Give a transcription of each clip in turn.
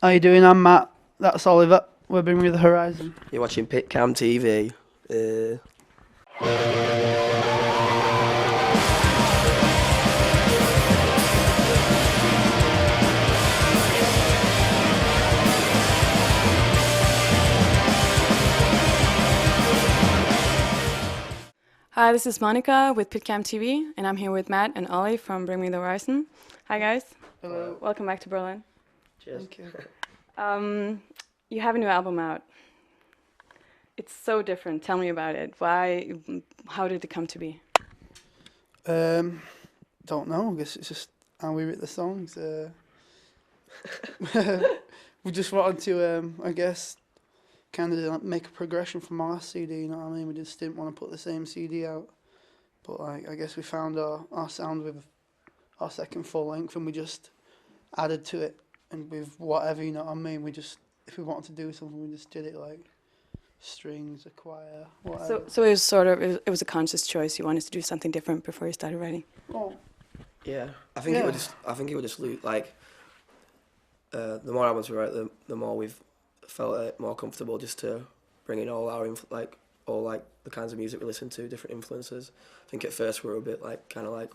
How you doing? I'm Matt. That's Oliver. We're Bring Me the Horizon. You're watching PitCam TV. Hi, this is Monica with PitCam TV, and I'm here with Matt and Ollie from Bring Me the Horizon. Hi, guys. Hello. Welcome back to Berlin. Cheers. Thank you. You have a new album out. It's so different. Tell me about it. Why? How did it come to be? Don't know. I guess it's just how we write the songs. We just wanted to, I guess, kind of make a progression from our last CD. You know what I mean? We just didn't want to put the same CD out. But like, I guess we found our sound with our second full length, and we just added to it. And with whatever, you know what I mean? We just, if we wanted to do something, we just did it like strings, a choir, whatever. So it was sort of it was a conscious choice. You wanted to do something different before you started writing. Oh. Yeah, I think it would just like the more albums we write, the more we've felt it more comfortable just to bring in all our all the kinds of music we listen to, different influences. I think at first we were a bit like kind of like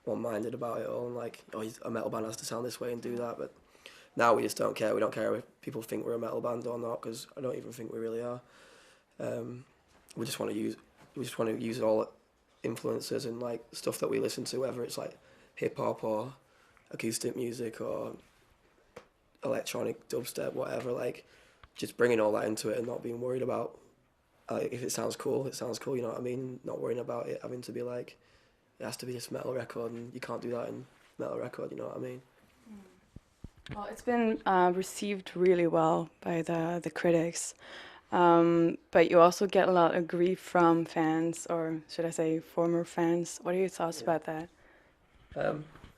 one-minded about it all, and like, oh, a metal band has to sound this way and do that, but now we just don't care. We don't care if people think we're a metal band or not, because I don't even think we really are. We just want to use all influences and like stuff that we listen to, whether it's like hip hop or acoustic music or electronic dubstep, whatever. Like, just bringing all that into it and not being worried about if it sounds cool, it sounds cool. You know what I mean? Not worrying about it having to be like it has to be this metal record, and you can't do that in metal record. You know what I mean? Well, it's been received really well by the critics, but you also get a lot of grief from fans, or should I say former fans. What are your thoughts about that?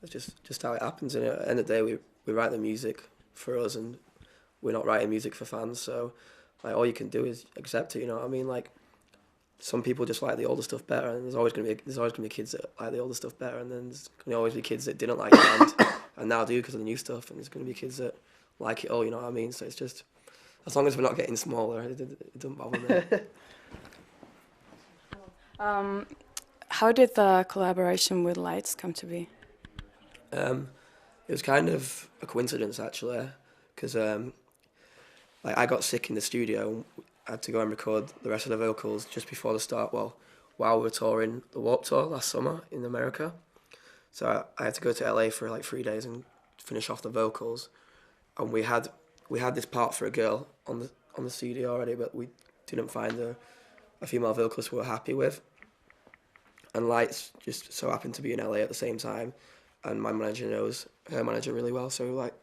It's just how it happens. And at the end of the day, we write the music for us, and we're not writing music for fans. So like, all you can do is accept it. You know what I mean? Like, some people just like the older stuff better, and there's always gonna be kids that like the older stuff better, and then there's gonna always be kids that didn't like the band and now do because of the new stuff, and there's gonna be kids that like it all. You know what I mean? So it's just, as long as we're not getting smaller, it doesn't bother me. How did the collaboration with Lights come to be? It was kind of a coincidence actually, because like I got sick in the studio. I had to go and record the rest of the vocals just before the start. Well, while we were touring the Warped Tour last summer in America, so I had to go to LA for like 3 days and finish off the vocals. And we had this part for a girl on the CD already, but we didn't find a female vocalist we were happy with. And Lights just so happened to be in LA at the same time, and my manager knows her manager really well, so like,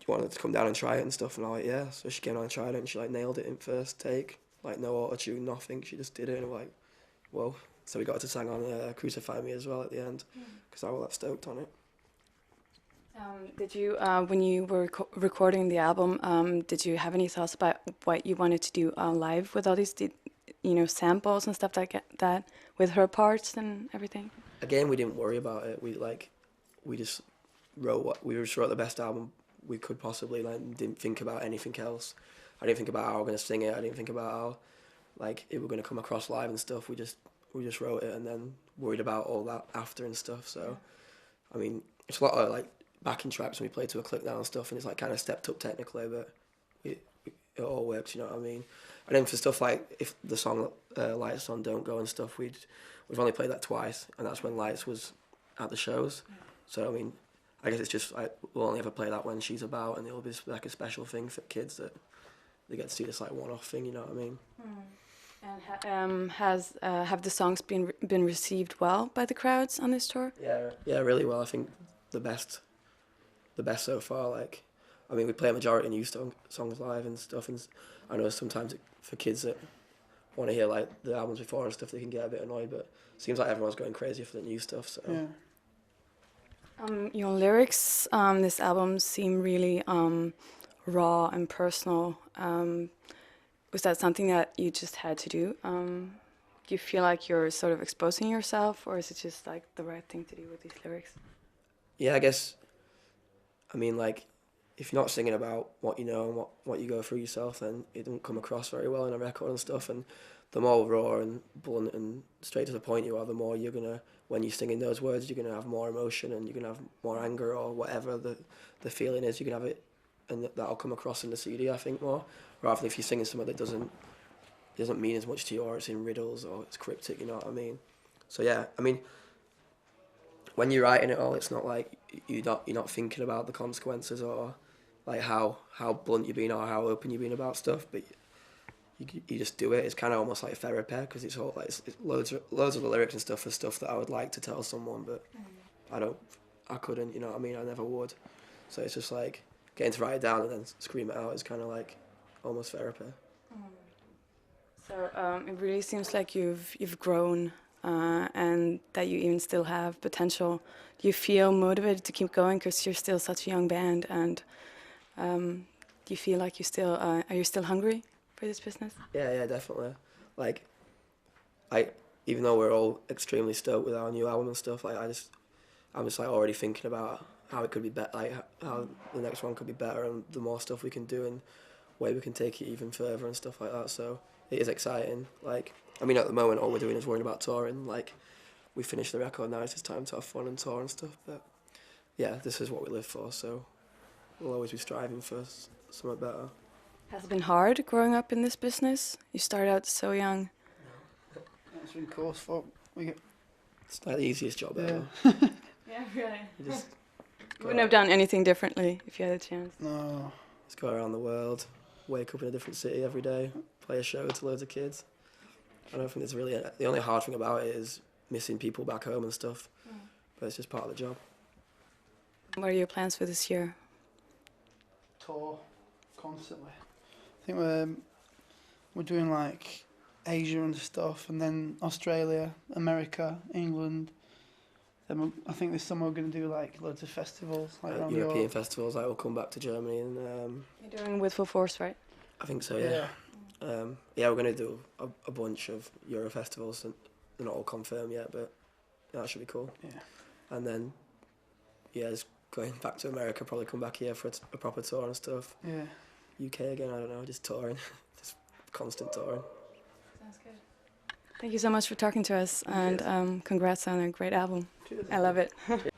you wanted to come down and try it and stuff, and I'm like, yeah. So she came down and tried it, and she like nailed it in first take, like no auto-tune, nothing. She just did it, and we're like, whoa. So we got her to sing on Crucify Me as well at the end, because I was that stoked on it. Did you, when you were recording the album, did you have any thoughts about what you wanted to do live with all these, samples and stuff like that, with her parts and everything? Again, we didn't worry about it. We just wrote the best album we could possibly, like, didn't think about anything else. I didn't think about how we were going to sing it. I didn't think about how, like, it were going to come across live and stuff. We just wrote it and then worried about all that after and stuff. So, I mean, it's a lot of, like, backing tracks when we play to a click down and stuff, and it's, like, kind of stepped up technically, but it all works, you know what I mean? And then for stuff like, if the song Lights on Don't Go and stuff, we've only played that twice, and that's when Lights was at the shows. So, I mean, I guess it's just like, we'll only ever play that when she's about, and it'll be like a special thing for kids that they get to see this like one-off thing. You know what I mean? And have the songs been received well by the crowds on this tour? Yeah, really well. I think the best so far. Like, I mean, we play a majority of new songs live and stuff, and I know sometimes for kids that want to hear like the albums before and stuff, they can get a bit annoyed, but it seems like everyone's going crazy for the new stuff. So. Yeah. Your lyrics, this album seem really raw and personal. Was that something that you just had to do? Do you feel like you're sort of exposing yourself, or is it just like the right thing to do with these lyrics? Yeah, I guess. I mean, like, if you're not singing about what you know and what you go through yourself, then it doesn't come across very well in a record and stuff. And the more raw and blunt and straight to the point you are, the more you're gonna, when you're singing those words, you're gonna have more emotion and you're gonna have more anger or whatever the feeling is. You can have it, and that'll come across in the CD, I think, more, rather than if you're singing something that doesn't mean as much to you, or it's in riddles or it's cryptic. You know what I mean? So yeah, I mean, when you're writing it all, it's not like you're not thinking about the consequences or like how blunt you're being or how open you're being about stuff, but you just do it. It's kind of almost like therapy, because it's all like it's loads of the lyrics and stuff are stuff that I would like to tell someone, but I couldn't, you know what I mean? I never would. So it's just like getting to write it down and then scream it out is kind of like almost therapy. So it really seems like you've grown and that you even still have potential. Do you feel motivated to keep going because you're still such a young band, and do you feel like are you still hungry for this business? Yeah, definitely. Like, even though we're all extremely stoked with our new album and stuff, like I'm just like already thinking about how it could be better, like how the next one could be better, and the more stuff we can do and way we can take it even further and stuff like that. So it is exciting. Like, I mean, at the moment, all we're doing is worrying about touring. Like, we finished the record now; it's just time to have fun and tour and stuff. But yeah, this is what we live for. So we'll always be striving for something better. Has it been hard growing up in this business? You started out so young. That's been course for It's like the easiest job ever. Yeah, really. You just wouldn't have done anything differently if you had a chance. No. Just go around the world, wake up in a different city every day, play a show to loads of kids. I don't think there's really the only hard thing about it is missing people back home and stuff. But it's just part of the job. What are your plans for this year? Tour constantly. I think we're doing like Asia and stuff, and then Australia, America, England. Then I think this summer we're going to do like loads of festivals, like around European Europe. festivals. Like, we'll come back to Germany and. You're doing With Full Force, right? I think so. Yeah. We're going to do a bunch of Euro festivals, and they're not all confirmed yet, but that should be cool. Yeah. And then, just going back to America, probably come back here for a proper tour and stuff. Yeah. UK again, I don't know, just touring, just constant touring. Sounds good. Thank you so much for talking to us, and congrats on a great album. Cheers. I love it. Cheers.